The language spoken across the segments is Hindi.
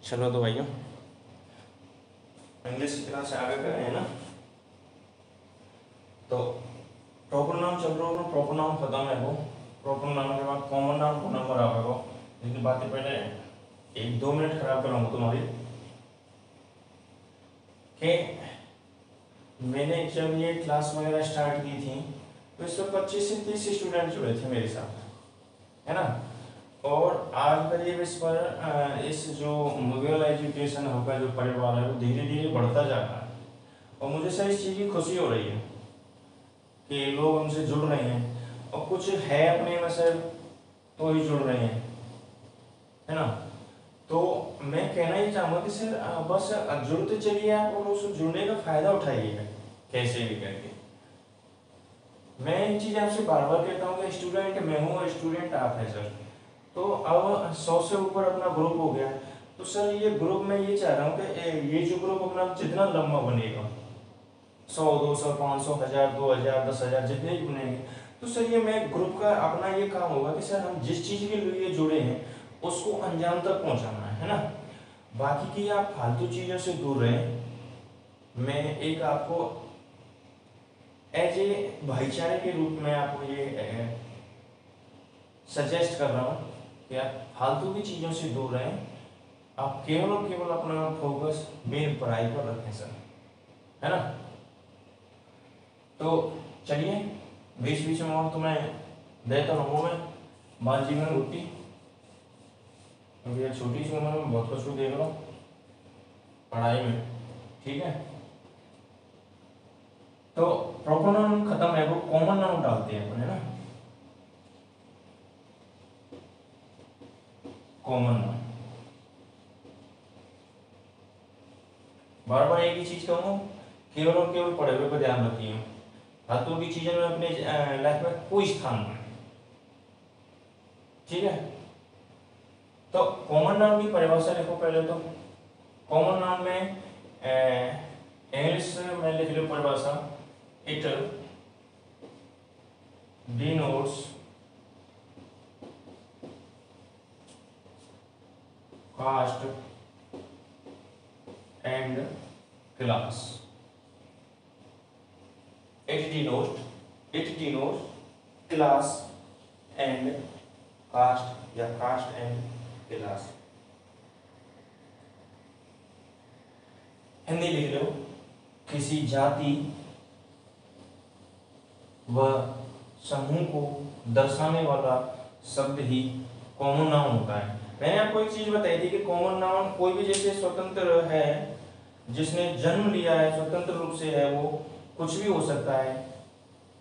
चलो तो भाइयों, इंग्लिश की क्लास से आगे कर रहे हैं ना। तो प्रॉपर नाउन चल रहा होगा, प्रॉपर नाउन खत्म है वो। प्रॉपर नाउन के बाद कॉमन नाउन को नंबर आ गया। लेकिन बातें पहले 1-2 मिनट खराब कराऊंगा तुम्हारी कि मैंने जब ये क्लास वगैरह स्टार्ट की थी तो इसमें 25 से 30 स्टूडेंट जुड़े थे मेरे साथ, है ना। और आज करीब इस पर इस जो मुगल एजुकेशन होगा जो परिवार है वो धीरे धीरे बढ़ता जा रहा है। और मुझे सर इस चीज़ की खुशी हो रही है कि लोग हमसे जुड़ रहे हैं और कुछ है अपने में सर तो ही जुड़ रहे हैं, है ना। तो मैं कहना ही चाहूँगा कि सर बस जुड़ते चलिए आप और उस जुड़ने का फायदा उठाइएगा कैसे भी करके। मैं एक चीज़ आपसे बार बार कहता हूँ कि स्टूडेंट मैं हूँ और स्टूडेंट आप है सर। तो अब 100 से ऊपर अपना ग्रुप हो गया, तो सर ये ग्रुप मैं ये चाह रहा हूँ कि ये जो ग्रुप अपना जितना लंबा बनेगा 100, 200, 500, 1000, 2000, 10,000 जितने भी बनेंगे, तो सर ये मैं ग्रुप का अपना ये काम होगा कि सर हम जिस चीज़ के लिए जुड़े हैं उसको अंजाम तक पहुँचाना है ना। बाकी की आप फालतू चीज़ों से दूर रहें। मैं एक आपको एज ए भाईचारे के रूप में आपको ये सजेस्ट कर रहा हूँ कि आप फालतू की चीज़ों से दूर रहें। आप केवल और केवल अपना फोकस मेन पढ़ाई पर रखें सर, है ना। तो चलिए बीच बीच में और तुम्हें देता रहूँगा मैं बाल जीवन रोटी। अभी छोटी सी उम्र में बहुत कुछ देख रहा हूँ पढ़ाई में, ठीक है। तो प्रॉपर नाउन खत्म है, वो कॉमन नाउन डालते हैं अपन, है ना। कॉमन नाउन बार बार एक ही चीज कहूँगा, केवल और केवल पढ़े हुए पर ध्यान रखिए। फालतू की चीजों में अपने लाइफ में कोई स्थान नहीं, ठीक है। तो कॉमन नाउन की परिभाषा देखो पहले। तो कॉमन नाउन में इंग्लिश में लिख लो परिभाषा, it denotes caste and class. It denotes class and caste या कास्ट एंड क्लास। हिंदी लिख लो, किसी जाति व समूह को दर्शाने वाला शब्द ही कॉमन नाउन होता है। मैंने आपको एक चीज बताई थी कि कॉमन नाउन कोई भी जैसे स्वतंत्र है, जिसने जन्म लिया है स्वतंत्र रूप से है, वो कुछ भी हो सकता है,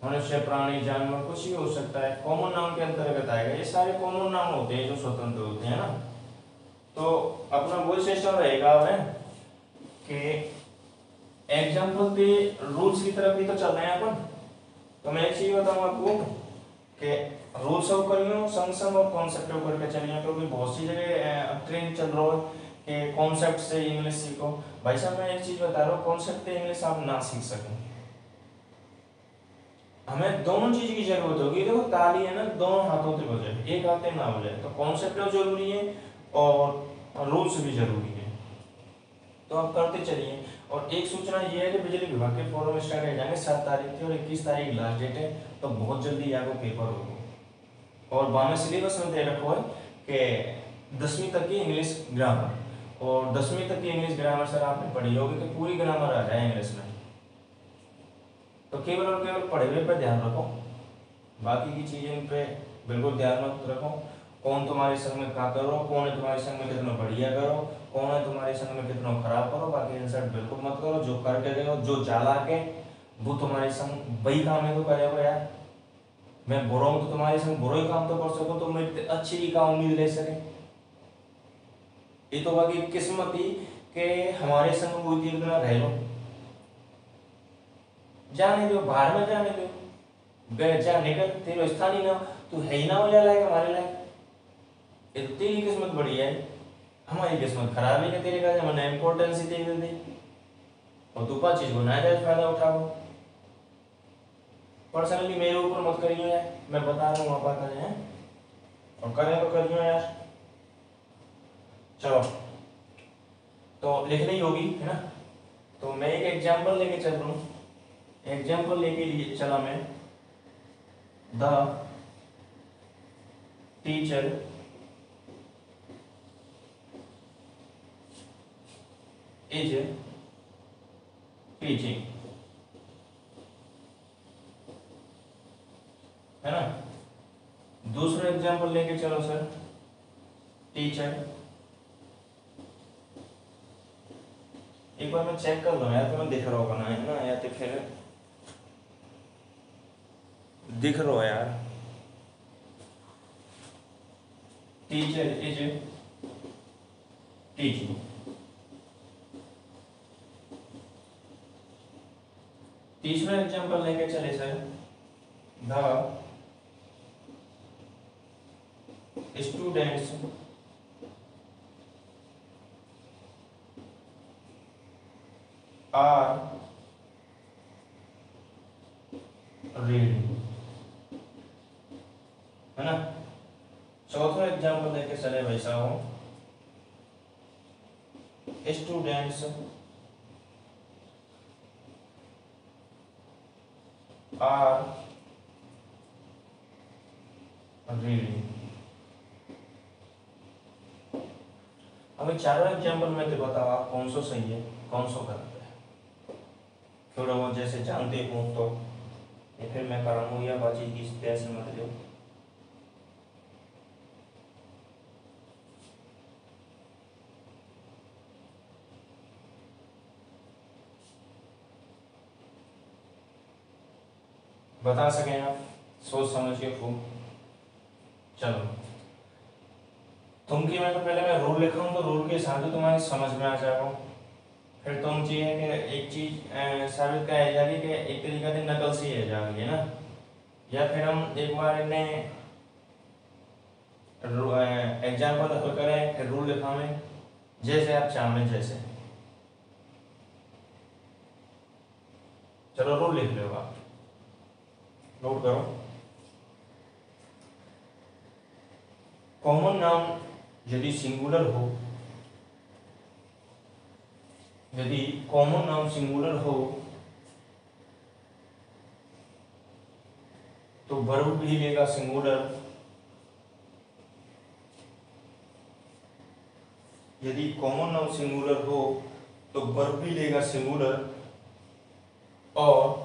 मनुष्य, प्राणी, जानवर, कुछ भी हो सकता है, कॉमन नाउन के अंतर्गत आएगा। ये सारे कॉमन नाउन होते हैं जो स्वतंत्र होते हैं ना। तो अपना वो सिस्टम रहेगा है कि एग्जाम्पल पे रूल्स की तरफ भी तो चल रहे हैं अपन। तो मैं एक चीज बताऊँ आपको कि रूल्स ऑफ करियो संग संग और कॉन्सेप्ट करके चलिए, क्योंकि बहुत सी जगह ट्रेंड चल रहा है कि कॉन्सेप्ट से इंग्लिश सीखो। भाई साहब मैं एक चीज बता रहा हूँ, कॉन्सेप्ट से इंग्लिश आप ना सीख सकें, हमें दोनों चीज की जरूरत होगी। देखो ताली है ना, दोनों हाथों से बजे, एक हाथ ना बजे। तो कॉन्सेप्ट जरूरी है और रूल्स भी जरूरी है, तो आप करते चलिए। और एक सूचना ये है कि बिजली विभाग के फॉर्म स्टार्ट हो जाएंगे 7 तारीख थी और 21 तारीख लास्ट डेट है, तो बहुत जल्दी आपको पेपर होगा। और बामे सिलेबस में दे रखो है कि 10वीं तक की इंग्लिश ग्रामर, और 10वीं तक की इंग्लिश ग्रामर सर आपने पढ़ी होगी कि पूरी ग्रामर आ जाए इंग्लिश में। तो केवल और केवल पढ़े हुए पर ध्यान रखो, बाकी की चीज़ें पे बिल्कुल ध्यान मत रखो। कौन तुम्हारे संग में क्या करो, कौन है तुम्हारे संग में कितना बढ़िया करो, कौन है तुम्हारे संग में कितना खराब करो, बाकी इंसल्ट बिल्कुल मत करो। जो करके गए जो जाला के वो तुम्हारे संग वही काम है तो करेगा यार। मैं बुरा हूँ तो तुम्हारे संग बुरा ही काम तो कर सको, तो मेरे अच्छी ही का उम्मीद ले सके। ये तो बाकी किस्मत ही कि हमारे संग वो इतना रह लो, जाने दो बाहर में, जाने दो गए जा निकल, तेरे स्थान ही ना तू है ही ना हो जाए हमारे लायक। ये तो तेरी किस्मत बढ़िया है, हमारी किस्मत खराब है कि तेरे का हमने इम्पोर्टेंस ही दे दी और तू पाँच चीज को नाजायज फायदा उठाओ। पर्सनली मेरे ऊपर मत करियो यार, मैं बता रहा हूँ आप करें हैं और करें तो करियो यार। चलो तो लिखनी होगी, है ना। तो मैं एक एग्जांपल लेके चल रहा हूँ, एग्जांपल लेके लिए चला मैं, द टीचर इज टीचिंग, है ना। दूसरा एग्जांपल लेके चलो सर, टीचर, एक बार मैं चेक कर लूँ यार, तुम्हें दिख रहा होगा ना, है ना, या तो फिर दिख रहा हो यार। टीचर इज टीचिंग, तीसरा एग्जांपल लेके चले sir, the students are reading, है ना। चौथा एग्जांपल लेके चले भाई साहब, स्टूडेंट्स आर रीडिंग। अभी चारों एग्जांपल में तो बताओ आप कौन सा सही है, कौन सा गलत है। थोड़ा बहुत जैसे जानते हो तो या फिर मैं कराऊँ, या बाजी की टेंशन मत लो। बता सकें आप, सोच समझ के खूब। चलो तुम की मैं तो पहले मैं रूल लिख रहा हूँ, तो रूल के हिसाब से तुम्हारे समझ में आ जाएगा। फिर तुम चाहिए कि एक चीज साबित का जाएगी कि एक तरीका से नकल सी है जाएगी, है ना। या फिर हम एक बार इन्हें एग्जाम्पल हल करें, फिर रूल लिखावें, जैसे आप चाहें जैसे। चलो रूल लिख लो, आप नोट करो। कॉमन नाउन यदि सिंगुलर हो, यदि कॉमन नाउन सिंगुलर हो तो वर्ब भी लेगा सिंगुलर, यदि कॉमन नाउन सिंगुलर हो तो वर्ब भी लेगा सिंगुलर, और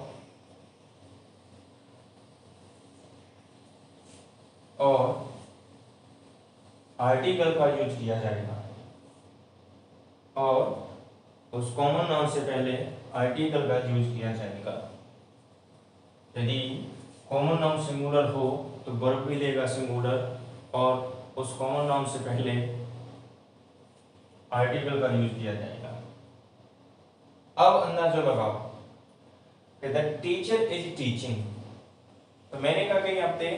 आर्टिकल का यूज किया जाएगा, और उस कॉमन नाउन से पहले आर्टिकल का यूज किया जाएगा। यदि कॉमन नाउन सिंगुलर हो तो वर्ब भी लेगा सिंगुलर, और उस कॉमन नाउन से पहले आर्टिकल का यूज किया जाएगा। अब अंदाजा लगाओ कि द टीचर इज टीचिंग, तो मैंने कहा कि आपसे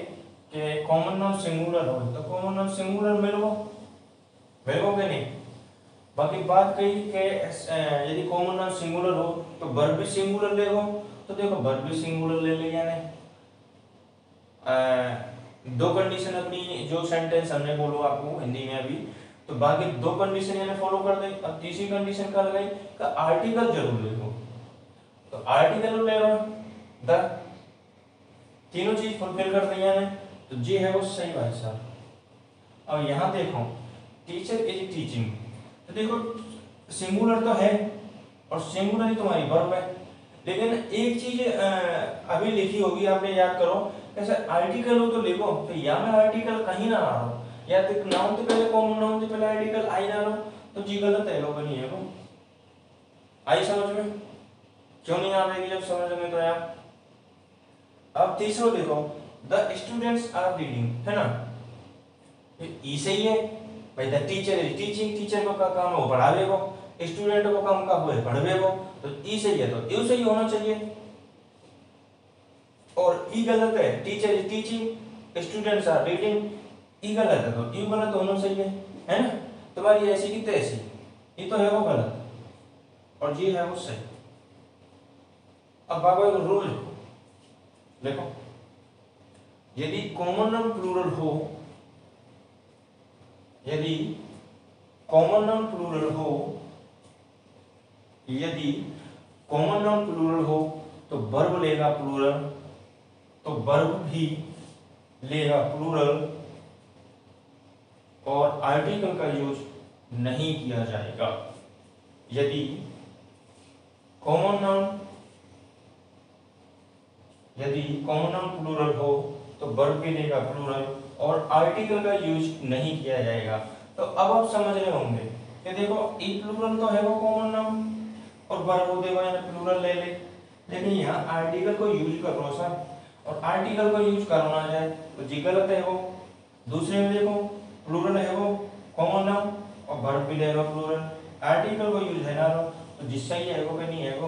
कि कॉमन नाउन सिंगुलर हो तो कॉमन नाउन सिंगुलर मिलो कि नहीं। बाकी बात कही कि यदि कॉमन नाउन सिंगुलर हो तो वर्ब भी सिंगुलर ले हो, तो देखो वर्ब भी सिंगुलर ले लिया ने। दो कंडीशन अपनी जो सेंटेंस हमने बोलो आपको हिंदी में अभी, तो बाकी दो कंडीशन यानी फॉलो कर दे। अब तीसरी कंडीशन क्या लगाई कि आर्टिकल जरूर ले लो, तो आर्टिकल ले लो, द, तीनों चीज फुलफिल कर दिया ने, तो जी है वो सही भाई साहब। अब यहाँ देखो टीचर इज टीचिंग, तो देखो सिंगुलर तो है और सिंगुलर ही तुम्हारी वर्ब है, लेकिन एक चीज अभी लिखी होगी आपने याद करो, ऐसे आर्टिकल हो तो लिखो, तो या में आर्टिकल कहीं ना आ रहा, या तो नाउन से पहले कॉमन नाउन से पहले आर्टिकल आई ना रहो, तो जी गलत है, लोग नहीं है वो। आई समझ में? क्यों नहीं आ रही जब समझ में तो यार। अब तीसरा देखो, द स्टूडेंट्स आर रीडिंग, है ना, ई सही है भाई। The teacher is teaching, teacher को का काम है वो पढ़ावे को, स्टूडेंट को काम का है पढ़वे को, तो ई सही है तो यू सही होना चाहिए। और ई गलत है, teacher is teaching students are reading, E गलत है तो यू गलत होना चाहिए, है ना। तुम्हारी ऐसी की तैसी, ये तो है वो गलत और ये है वो सही। अब बाबा एक रूल देखो, यदि कॉमन नाउन प्लूरल हो, यदि कॉमन नाउन प्लूरल हो यदि कॉमन नाउन प्लूरल हो तो वर्ब लेगा प्लूरल, तो वर्ब भी लेगा प्लूरल और आर्टिकल का यूज नहीं किया जाएगा। यदि कॉमन नाउन प्लूरल हो तो वर्ब भी लेगा प्लूरल और आर्टिकल का यूज नहीं किया जाएगा। तो अब आप समझ रहे होंगे कि देखो ई प्लूरल तो है वो कॉमन नाउन और वर्ब हो देखो यानी प्लूरल ले ले, लेकिन यहाँ आर्टिकल को यूज करो सर, और आर्टिकल को यूज करना जाए तो जी गलत है वो। दूसरे में देखो प्लूरल है वो कॉमन नाउन और वर्ब भी लेगा प्लूरल, आर्टिकल को यूज है ना तो जिससे ही है वो कि नहीं है वो।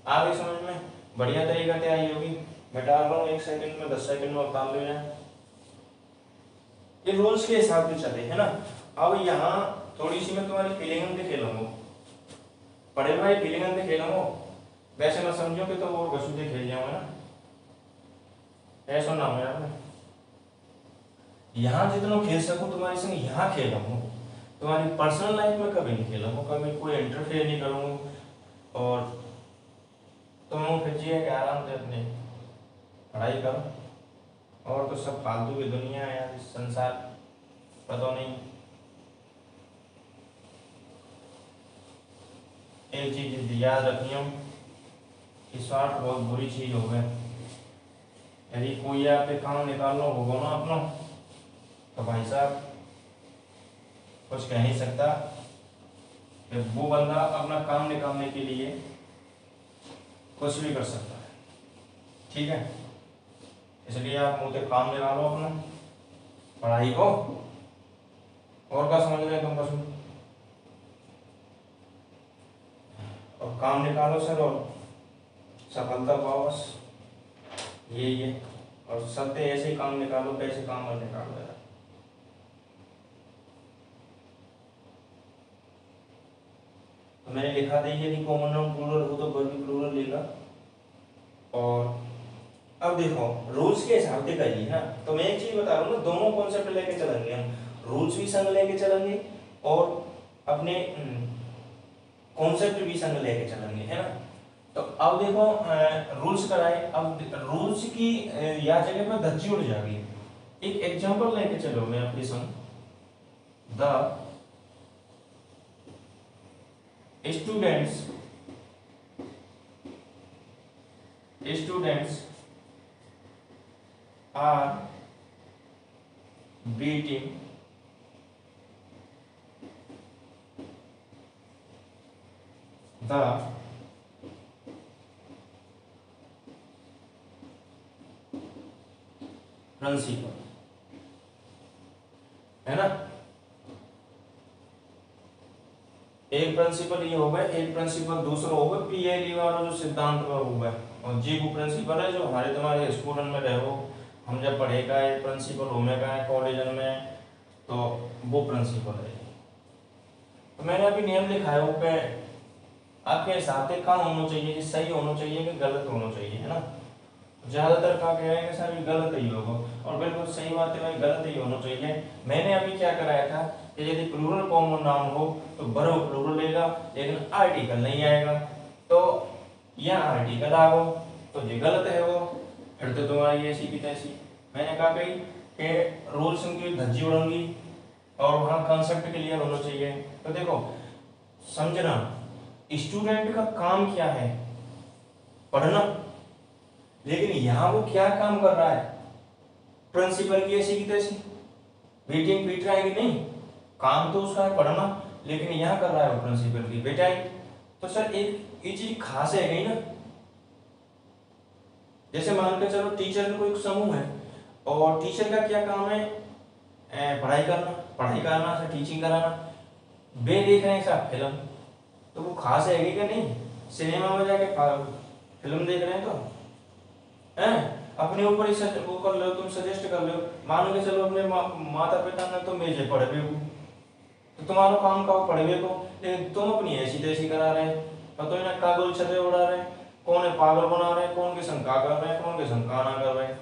आगे समझ में बढ़िया तरीका क्या आई होगी, मैं डाल रहा हूँ 1 सेकंड में 10 सेकंड में उतार ले जाए, ये रूल्स के हिसाब से चले है ना। अब यहाँ थोड़ी सी मैं तुम्हारी फीलिंग पे खेलूंगा, पढ़े भाई फीलिंग पे खेलूंगा, वैसे मैं समझो कि तो वो घसुते खेल जाऊंगा ना, ऐसा नाम है आपने। यहाँ जितना खेल सकूं तुम्हारे संग यहाँ खेलूंगा, तुम्हारी पर्सनल लाइफ में कभी नहीं खेलूंगा, कभी कोई इंटरफेयर नहीं करूंगा और तुम फिर जिए कि आराम से अपने पढ़ाई करो, और तो सब फालतू की दुनिया है यार, संसार पता नहीं। एक चीज याद रखियो, स्वार्थ बहुत बुरी चीज हो गई। यदि कोई आप पे काम निकालना होगा ना अपना, तो भाई साहब कुछ कह नहीं सकता, कि वो बंदा अपना काम निकालने के लिए कुछ भी कर सकता है, ठीक है। इसलिए आप मुँह से काम निकालो अपना पढ़ाई को, और क्या समझ रहे तुम बस, और काम निकालो सर और सफलता पाओ, बस यही है। और सत्य ऐसे ही काम निकालो, कैसे काम और निकालो यार। तो मैंने लिखा था यदि कॉमन नाउन प्लूरल हो तो वर्ब भी प्लूरल लेगा। और अब देखो रूल्स के हिसाब से करिए ना, तो मैं एक चीज बता रहा हूँ ना, दोनों कॉन्सेप्ट लेके चलेंगे हम, रूल्स भी संग लेके चलेंगे और अपने कॉन्सेप्ट भी संग लेके चलेंगे, है ना। तो अब देखो रूल्स कराए, अब रूल्स की या जगह पर धज्जी उड़ जाएगी। एक एग्जांपल लेके चलो मैं आपके संग, the students are beating the principal, है ना। एक प्रिंसिपल ये होगा, एक प्रिंसिपल दूसरा होगा, पीएलई वाला जो सिद्धांत पर होगा, और जी वो प्रिंसिपल है जो हमारे तुम्हारे स्कूल में रहो, हम जब पढ़ेगा है प्रिंसिपल होगा कॉलेज में, तो वो प्रिंसिपल है। तो मैंने अभी नियम लिखा है वो पे, आपके हिसाब से कहाँ होना चाहिए, कि सही होना चाहिए कि गलत होना चाहिए, है ना। ज्यादातर कहा गया है कि सर गलत ही होगा, और बिल्कुल सही बात है भाई, गलत ही होना चाहिए। मैंने अभी क्या कराया था कि यदि प्लूरल कॉमन नाउन हो तो वर्ब प्लूरल लेगा, लेकिन आर्टिकल नहीं आएगा, तो यहाँ आर्टिकल आ गो तो ये गलत है वो, फिर तो तुम्हारी ऐसी की तैसी। मैंने कहा भाई कि रूल्स की धज्जी उड़ूंगी और वहाँ कॉन्सेप्ट क्लियर होना चाहिए। तो देखो समझना, स्टूडेंट का काम क्या है, पढ़ना, लेकिन यहाँ वो क्या काम कर रहा है, प्रिंसिपल की ऐसी की तैसी मीटिंग पीट रहा है कि नहीं, काम तो उसका है पढ़ना, लेकिन यहाँ कर रहा है वो प्रिंसिपल की बेटाई। तो सर एक ये चीज खास है गई ना, जैसे मान के चलो टीचर का कोई समूह है और टीचर का क्या काम है, पढ़ाई करना से टीचिंग कराना, वे देख रहे हैं साहब फिल्म, तो वो खास है क्या नहीं, सिनेमा में जाके फिल्म देख रहे हैं तो अपने ऊपर ही वो कर लो, तुम सजेस्ट कर लो, मान के चलो अपने माता पिता ने तो मेजे पढ़े को, तो तुम्हारा काम का पढ़े को, लेकिन तुम अपनी ऐसी तैसी करा रहे हैं, पता ही ना कागल छते उड़ा रहे हैं, कौन है पागल बना रहे हैं, कौन के शंका कर रहे हैं, कौन के शंका ना कर रहे हैं,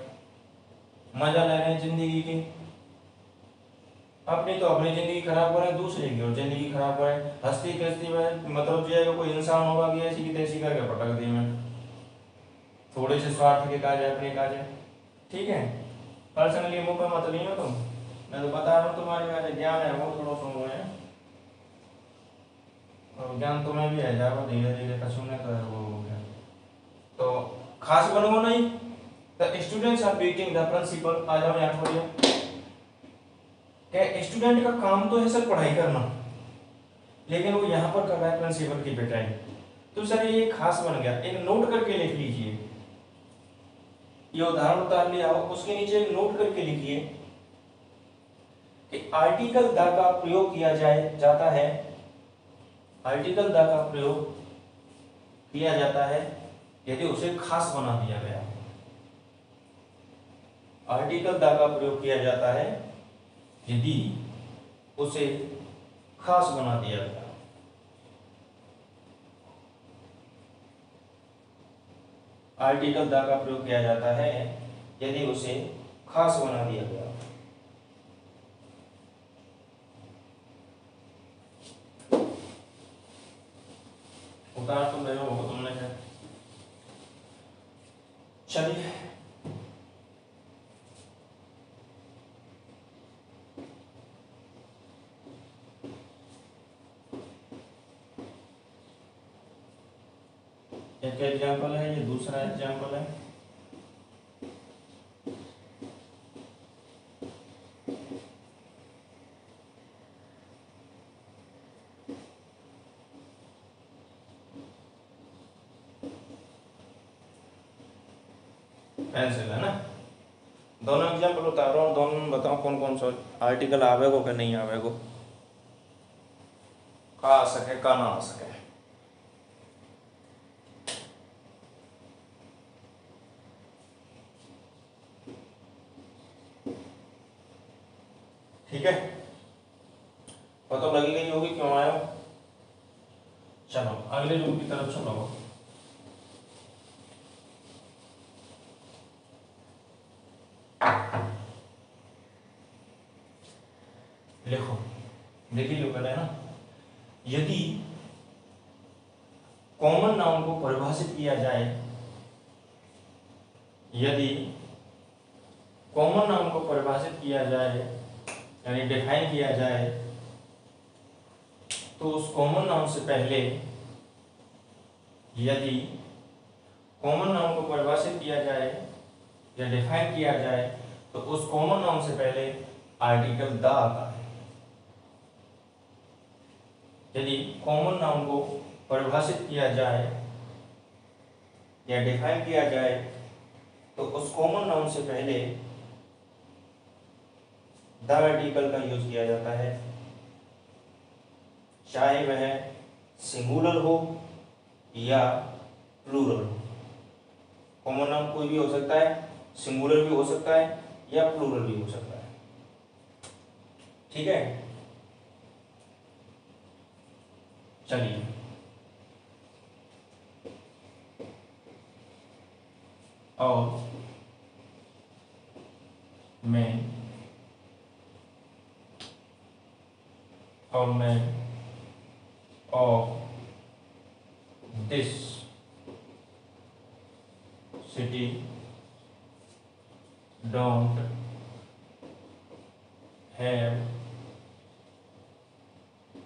मजा ले रहे हैं जिंदगी की। अपनी तो अपनी जिंदगी खराब करे, दूसरे की और जिंदगी खराब करे। हंसती खेलती में मतलब जो है कोई इंसान होगा कि ऐसी की तैसी करके पटक दी मैं, थोड़े से स्वार्थ के काज है अपने काज है। ठीक है, पर्सनली मुंह पे मत नहीं हो तुम, मैं तो बता रहा हूँ तुम्हारे वैसे ज्ञान है वो थोड़ा सा है, और ज्ञान तुम्हें भी है जाओ धीरे धीरे सुनने तो है वो हो गया। तो खास बनोगे नहीं, the students are beating the principal. आ जाओ यहाँ छोड़िए, क्या स्टूडेंट का काम तो है सर पढ़ाई करना, लेकिन वो यहाँ पर कर रहा है प्रिंसिपल की पिटाई। तो सर ये खास बन गया, एक नोट करके लिख लीजिए, ये उदाहरण उतार लिया हो, उसके नीचे एक नोट करके लिखिए कि आर्टिकल द का प्रयोग किया जाता है, आर्टिकल द का प्रयोग किया जाता है यदि उसे खास बना दिया गया। आर्टिकल द का प्रयोग किया जाता है यदि उसे खास बना दिया गया। आर्टिकल द का प्रयोग किया जाता है यदि उसे खास बना दिया गया। उतार तुम रहे हो तुमने क्या, चलिए एक एग्जाम्पल है, ये दूसरा एग्जाम्पल है। पेंसिल है ना, दोनों एग्जाम्पल उतार रहा हूँ, दोनों में बताओ कौन कौन सा आर्टिकल आवेगो कि नहीं आवेगो, का आ सके का ना आ सके। ठीक है, पता लगी गई होगी क्यों आया। चलो अगले रूम की तरफ चलो। लिखो, देखिए जो पहले है ना, यदि कॉमन नाउन को परिभाषित किया जाए, यदि कॉमन नाउन को परिभाषित किया जाए यानी डिफाइन किया जाए, तो उस कॉमन नाउन से पहले, यदि कॉमन नाउन को परिभाषित किया जाए या डिफाइन किया जाए तो उस कॉमन नाउन से पहले आर्टिकल द आता है। यदि कॉमन नाउन को परिभाषित किया जाए या डिफाइन किया जाए तो उस कॉमन नाउन से पहले द आर्टिकल का यूज किया जाता है, चाहे वह सिंगुलर हो या प्लूरल हो। कॉमन नाउन कोई भी हो सकता है, सिंगुलर भी हो सकता है या प्लूरल भी हो सकता है। ठीक है, चलिए और मैं of this city don't have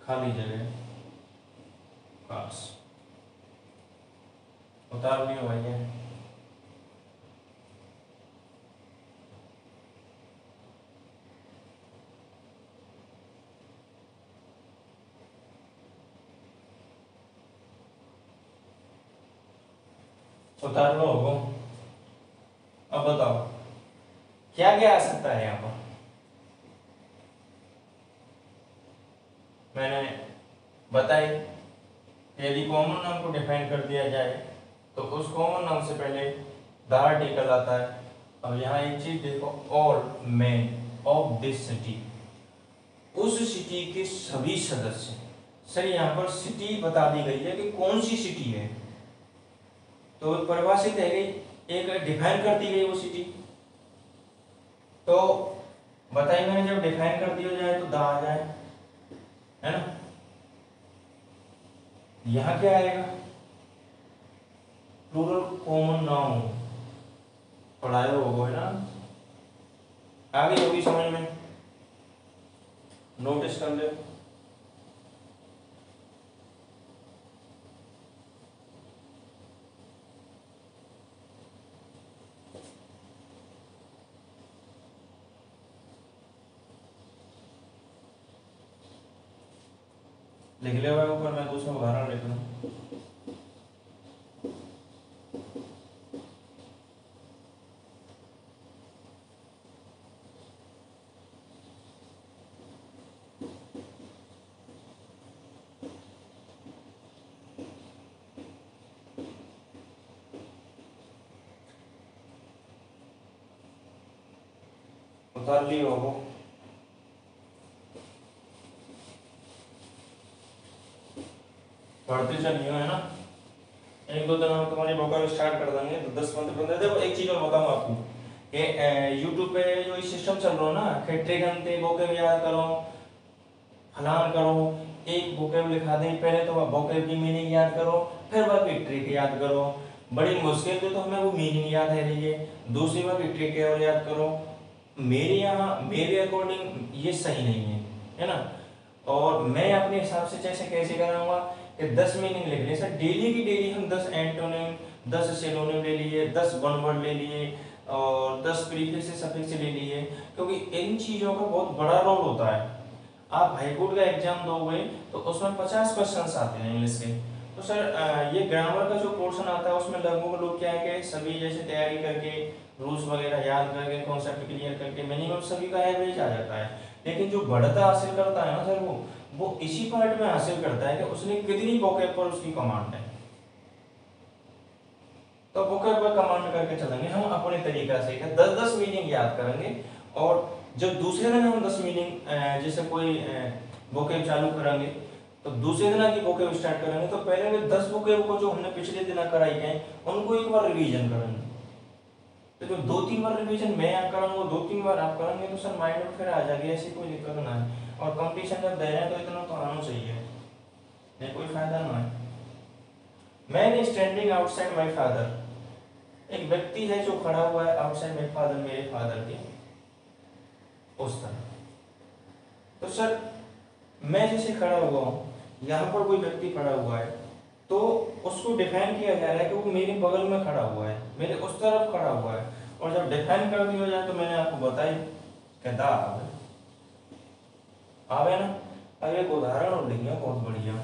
खाली जगह cars। उतार लियो भैया। उतार लो। अब बताओ क्या क्या आ सकता है यहाँ पर। मैंने बताई यदि कॉमन नाउन को डिफाइन कर दिया जाए तो उस कॉमन नाउन से पहले द आर्टिकल आता है। अब यहाँ एक चीज देखो, all main of this city, उस सिटी के सभी सदस्य। सर यहाँ पर सिटी बता दी गई है कि कौन सी सिटी है, तो परिभाषित है कि एक डिफाइन कर दी गई वो सिटी। तो बताइए मैंने जब डिफाइन कर दिया जाए तो द आ जाए, है ना। यहाँ क्या आएगा, प्लूरल कॉमन नाउन, पढ़ाया होगा, है ना। आगे होगी समझ में, नोटिस कर ले। लिख ले भाई ऊपर, मैं दूसरा उदाहरण लिख लूँ। उतार ली होगा, पढ़ते चलिए, है ना। एक दो दिन में तुम्हारी वोकैब स्टार्ट कर देंगे, तो 10-15 देखो। एक चीज और बताऊँ आपको कि यूट्यूब पे जो सिस्टम चल रहा है ना कि ट्रिक वोकैब याद करो, फलान करो, एक वोकैब लिखा दें, पहले तो वह वोकैब की मीनिंग याद करो, फिर वह की ट्रिक याद करो। बड़ी मुश्किल से तो हमें वो मीनिंग याद है रही है, दूसरी बार की ट्रिक याद करो। मेरे अकॉर्डिंग ये सही नहीं है ना। और मैं अपने हिसाब से कैसे कराऊंगा कि 10 मीनिंग लिख ले सर, डेली की डेली हम 10 एंटोनिम, 10 सिनोनिम ले लिए, 10 वन वर्ड ले लिए और 10 प्रीफिक्स सफिक्स ले लिए, क्योंकि इन चीज़ों का बहुत बड़ा रोल होता है। आप हाईकोर्ट का एग्जाम दोगे तो उसमें 50 क्वेश्चन आते हैं इंग्लिश के। तो सर ये ग्रामर का जो पोर्शन आता है उसमें लगभग लोग क्या है कि सभी जैसे तैयारी करके रूल्स वगैरह याद करके कॉन्सेप्ट क्लियर करके मिनिमम सभी का एवरेज आ जाता है। लेकिन जो बढ़ता हासिल करता है ना सर, वो इसी पार्ट में हासिल करता है कि उसने कितनी वोकैब पर उसकी कमांड है। तो वोकैब पर कमांड करके चलेंगे हम अपने तरीका से, 10-10 मीनिंग याद करेंगे। और जब दूसरे दिन हम 10 मीनिंग जैसे कोई वोकैब चालू करेंगे तो दूसरे दिन की वोकैब स्टार्ट करेंगे तो पहले वे 10 वोकैब को जो हमने पिछले दिन कराई है उनको एक बार रिवीजन करेंगे। तो जो 2-3 बार रिवीजन मैं यहाँ करूँगा, 2-3 बार आप करेंगे तो सर माइंड में फिर आ जाएगी, ऐसी कोई दिक्कत ना है। और कंपटीशन जब दे रहे हैं तो इतना तो आना चाहिए, नहीं कोई फायदा ना है। Man standing outside my father, एक व्यक्ति है जो खड़ा हुआ है आउटसाइड माई फादर, मेरे फादर के उस तरह। तो सर मैं जैसे खड़ा हुआ हूँ, यहाँ पर कोई व्यक्ति खड़ा हुआ है तो उसको डिफाइन किया जा रहा है कि वो मेरे बगल में खड़ा हुआ है, मेरे उस तरफ खड़ा हुआ है। और जब डिफाइन कर दिया जाए तो मैंने आपको बताई कहता आवे ना। अब एक उदाहरण और लिखिए बहुत बढ़िया,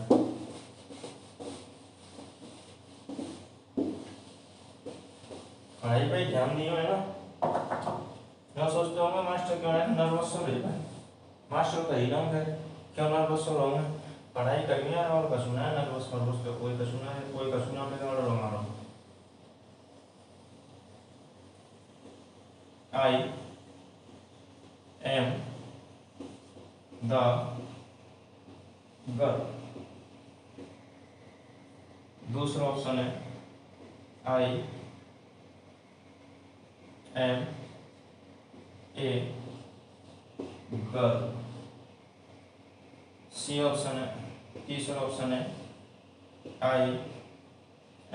पढ़ाई पे ध्यान दिए है ना। क्या सोचते होंगे मास्टर क्यों है नर्वस हो रही है, मास्टर का ही नाम है, क्यों नर्वस हो रहा हूँ, पढ़ाई करनी है और कसुना है, नर्वस नर्वस पे कोई कसुना है, कोई कसुना में क्या रहा हूँ। I am the girl, दूसरा ऑप्शन है I am a girl, C option है। तीसरा ऑप्शन है आई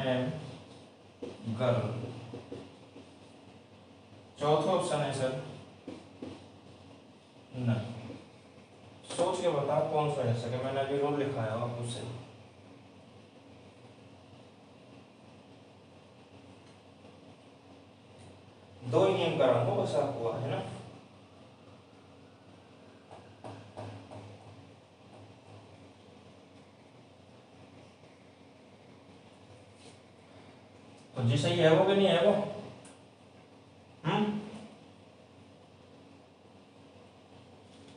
एम गर्ल। चौथा ऑप्शन है सर नहीं। सोच के बताओ कौन सा है सके, मैंने अभी रोल लिखा है आपको से। दो ही नियम कराऊंगा बस आपको, है ना। तो जी सही है वो कि नहीं है वो,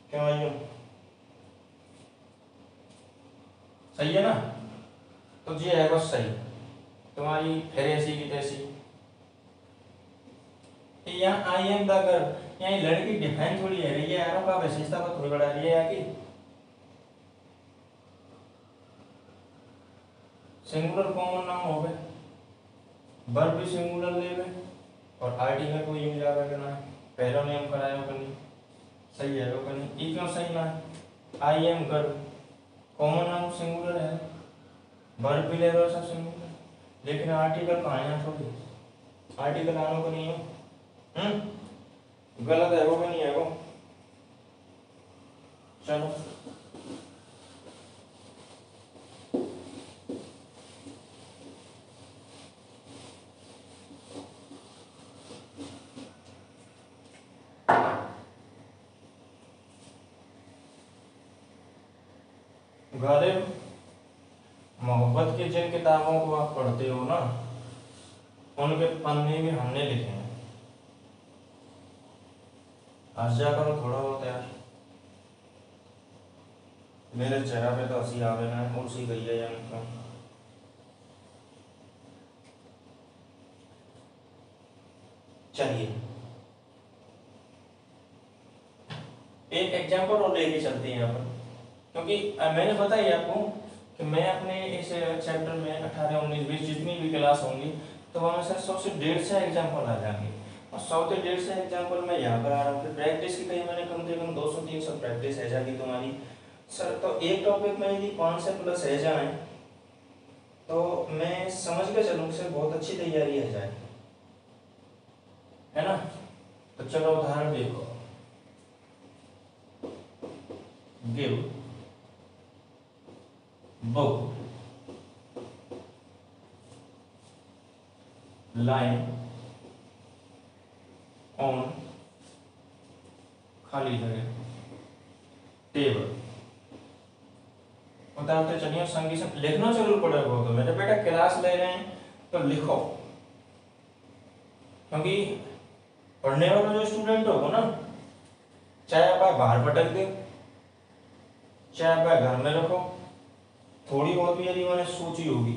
क्यों आइयो सही है ना। तो जी है बस सही, तुम्हारी फिर ऐसी की तैसी। यहाँ आई एम द गर्ल, यहाँ लड़की डिफाइन थोड़ी है रही है यारों का, विशेषता को थोड़ी बढ़ा रही है यहाँ की। सिंगुलर कॉमन नाम हो गए, वर्ब भी सिंगुलर ले गए और आर्टिकल को यूज आवे करना है। पहला नियम कराया कि नहीं, सही है वो नहीं, ई क्यों सही ना है? I am girl, common noun singular है, वर्ब भी ले लो सब सिंगुलर, लेकिन आर्टिकल कहाँ है? थोड़ी आर्टिकल आनो को नहीं है। गलत है वो कि नहीं है वो? चलो गालिब, मोहब्बत की जिन किताबों को आप पढ़ते हो ना, उनके पन्ने भी हमने लिखे हैं। हंस जा करो थोड़ा बहुत यार, मेरे चेहरा पे तो हंसी आ गई ना, उड़सी गई है यार तो। चलिए एक एग्जाम्पल और लेके चलते हैं यहाँ पर, क्योंकि मैंने बताया आपको कि मैं अपने इस चैप्टर में 18, 19, 20 जितनी भी क्लास होंगी तो वहाँ से 100 से 150 एग्जाम्पल आ जाएंगे, और 100 से 150 एग्जाम्पल मैं यहाँ पर आ रहा हूँ। प्रैक्टिस की कहीं मैंने कम से कम 200-300 प्रैक्टिस है जाएगी तुम्हारी सर। तो एक टॉपिक में यदि 5 से प्लस है जाए तो मैं समझ के चलूँ सर बहुत अच्छी तैयारी है जाए, है ना? तो चलो उदाहरण देखो, गिव बुक लाइन ऑन खाली जगह टेबल। बताते चलिए संगी से लिखना जरूर पड़ेगा, तो मेरे बेटा क्लास ले रहे हैं तो लिखो, क्योंकि पढ़ने वाला जो स्टूडेंट होगा ना, चाहे आप बाहर पटक दे, चाहे आप घर में रखो, थोड़ी बहुत भी यदि मैंने सोची होगी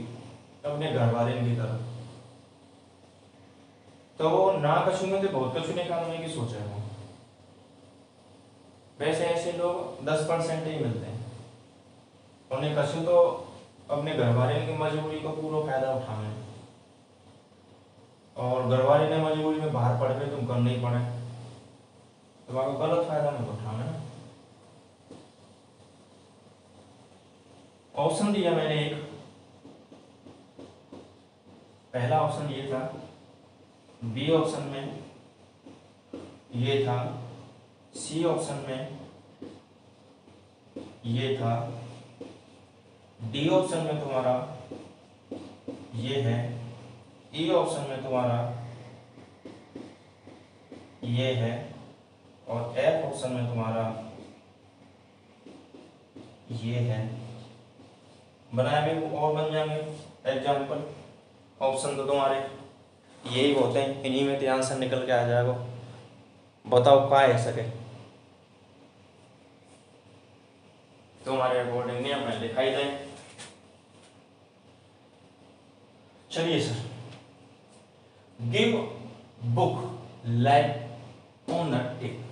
अपने घर वाले की तरफ, तो वो ना कछु में तो बहुत कछु निकालने की सोच है वो। वैसे ऐसे लोग 10% ही मिलते हैं, उन्हें कछु तो अपने घर वाले की मजबूरी को पूरा फायदा उठाना है, और घर वाले ने मजबूरी में बाहर पढ़ के तुम कर नहीं पड़े तो आपको गलत फायदा मत उठाना है। ऑप्शन दिया मैंने एक, पहला ऑप्शन ये था, बी ऑप्शन में ये था, सी ऑप्शन में ये था, डी ऑप्शन में तुम्हारा ये है, ई ऑप्शन में तुम्हारा ये है, और एफ ऑप्शन में तुम्हारा ये है। बनाए भी और बन जाएंगे एग्जाम्पल, ऑप्शन तो तुम्हारे यही होते हैं, इन्हीं में ध्यान से निकल के आ जाएगा। बताओ क्या है सके तुम्हारे अकॉर्डिंग नहीं हमें दिखाई दे। चलिए sir, give book like on the tape.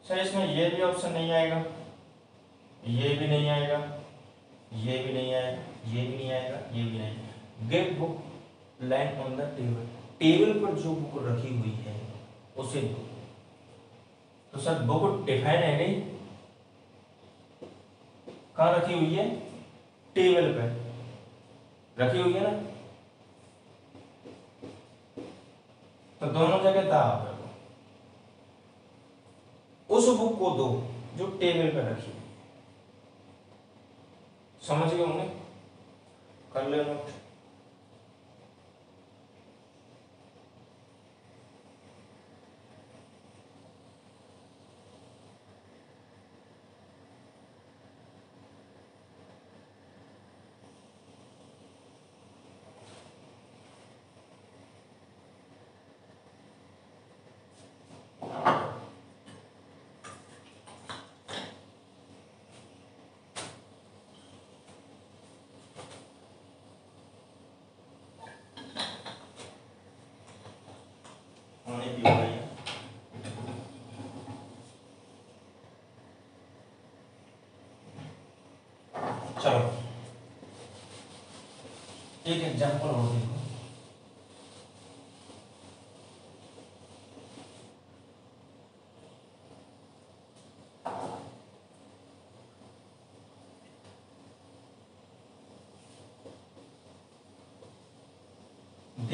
Sir इसमें ये भी ऑप्शन नहीं आएगा, ये भी नहीं आएगा, ये भी नहीं आएगा, ये भी नहीं आएगा, ये भी नहीं। Give book line on the table, table पर जो बुक रखी हुई है उसे दो। तो सर बुक डिफाइन है नहीं, कहाँ रखी हुई है? टेबल पे रखी हुई है ना, तो दोनों जगह दा है, उस बुक को दो जो टेबल पे रखी है। समझ गए होंगे? कर ले नोट। चलो एक एग्जांपल और देखो,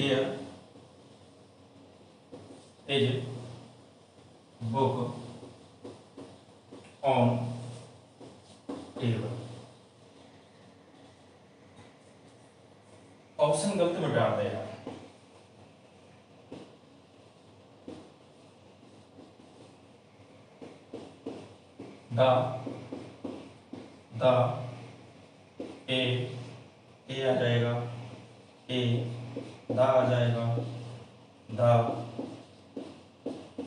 there is book on table. Option गलत में डाल दे यार। द ए आ जाएगा, ए दा आ जाएगा, दा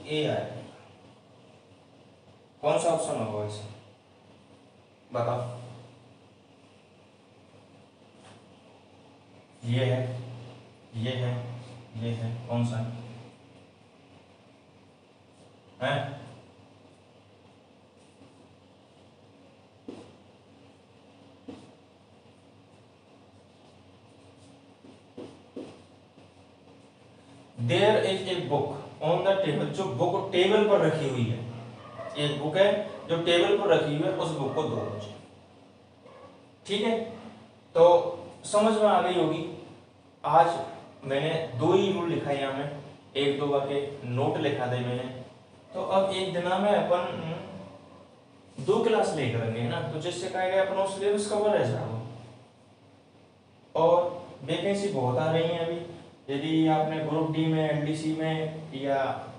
ए आएगा। कौन सा ऑप्शन होगा इसमें बताओ। ये है, ये है, ये है, कौन सा है? There is a book on the table, जो बुक टेबल पर रखी हुई है, एक बुक है जो टेबल पर रखी हुई है, उस बुक को दो बजे। ठीक है, तो समझ में आ गई होगी। आज मैंने दो ही रूल लिखा है यहाँ में, एक दो के नोट लिखा दे मैंने। तो अब एक दिन में अपन 2 क्लास ले करेंगे ना, तो जिससे कहेगा अपना सिलेबस कवर है जाएगा। और वैकेंसी बहुत आ रही है अभी। यदि आपने ग्रुप डी में, एलडीसी में या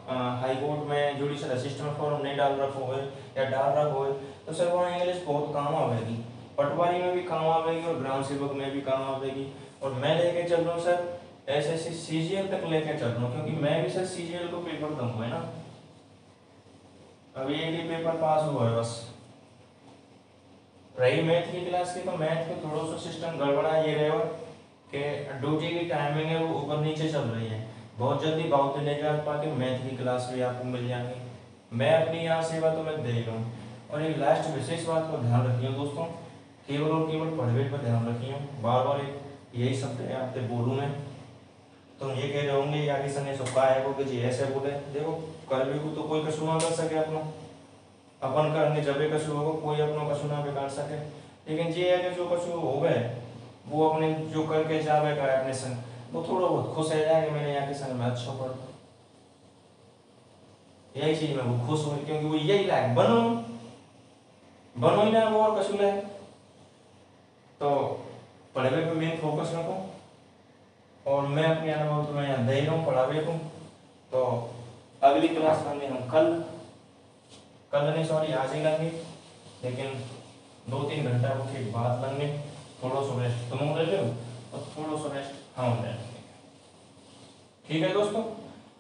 हाई कोर्ट में जुडिशियल असिस्टेंट फॉर्म नहीं डाल रखो है या डाल रखो है, तो सर वहाँ इंग्लिश बहुत काम आवेगी, पटवारी में भी काम आवेगी और ग्राम सेवक में भी काम आवेगी। और मैं लेके चल रहा हूँ सर एसएससी सीजीएल तक लेके चल रहा हूँ, क्योंकि मैं भी सर सीजीएल को पेपर दूंगा है ना। अभी एक ही पेपर पास हुआ है बस। रही मैथ की क्लास की, तो मैथ के थोड़ा सा सिस्टम गड़बड़ा ये रहेगा कि ड्यूटी की टाइमिंग है वो ऊपर नीचे चल रही है। बहुत जल्दी बाउंड नहीं कर पाके मैथ की क्लास भी आपको मिल जाएंगी। मैं अपनी यहाँ सेवा तो मैं दे रहा हूँ। और एक लास्ट विशेष बात को ध्यान रखिए दोस्तों, केवल और केवल पढ़वे पर ध्यान रखिए। बार बार यही शब्द है आपसे बोलूँ मैं, तुम ये कह रहे होंगे या किसी ने सुखा है कि जी ऐसे बोले। देखो करवे को तो कोई कसूर ना कर सके अपना, अपन करने जब कसूर होगा कोई अपना कसूर ना बिगाड़ सके। लेकिन ये है कि जो कसूर हो गए वो अपने जो करके जावे का अपने संग, वो थोड़ा बहुत खुश है जाए कि मैंने यहाँ के संग में अच्छा पढ़ा। यही चीज में वो खुश हो, क्योंकि वो यही लायक बनो ही ना वो और कसूर है। तो पढ़ावे पे मेन फोकस रखो। और मैं अपने अनुभव तुम्हें यहाँ दे रहा हूँ पढ़ावे को। तो अगली क्लास में हम कल नहीं सॉरी आज ही लेंगे, लेकिन 2-3 घंटा के बाद लेंगे। थोड़ा सा रेस्ट तुम ले लो और थोड़ा सा रेस्ट हम ले लेंगे। ठीक है दोस्तों,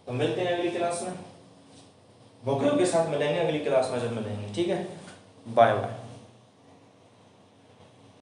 तो मिलते हैं अगली क्लास में। बुक के साथ मिलेंगे अगली क्लास में जब मिलेंगे। ठीक है, बाय बाय।